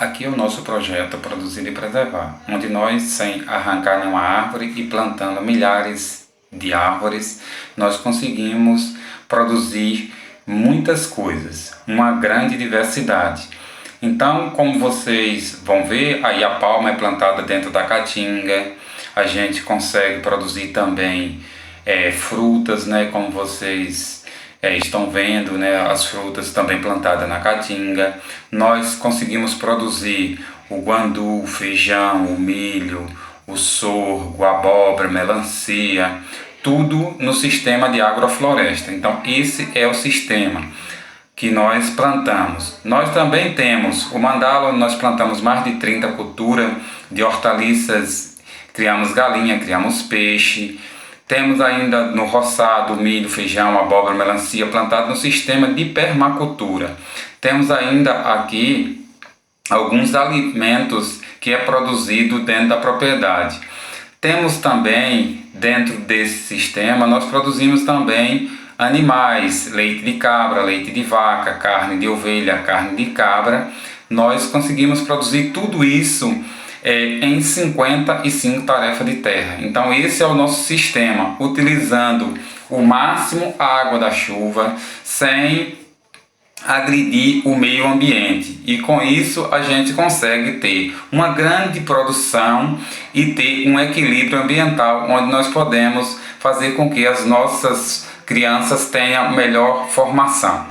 Aqui é o nosso projeto Produzir e Preservar, onde nós, sem arrancar nenhuma árvore e plantando milhares de árvores, nós conseguimos produzir muitas coisas, uma grande diversidade. Então, como vocês vão ver, aí a palma é plantada dentro da caatinga, a gente consegue produzir também frutas, né, como vocês estão vendo, né, as frutas também plantadas na caatinga. Nós conseguimos produzir o guandu, o feijão, o milho, o sorgo, a abóbora, melancia, tudo no sistema de agrofloresta. Então esse é o sistema que nós plantamos. Nós também temos o mandala, onde nós plantamos mais de 30 culturas de hortaliças, criamos galinha, criamos peixe. Temos ainda no roçado milho, feijão, abóbora, melancia plantado no sistema de permacultura. Temos ainda aqui alguns alimentos que é produzido dentro da propriedade. Temos também, dentro desse sistema, nós produzimos também animais, leite de cabra, leite de vaca, carne de ovelha, carne de cabra. Nós conseguimos produzir tudo isso em 55 tarefas de terra. Então esse é o nosso sistema, utilizando o máximo a água da chuva, sem agredir o meio ambiente, e com isso a gente consegue ter uma grande produção e ter um equilíbrio ambiental, onde nós podemos fazer com que as nossas crianças tenham melhor formação.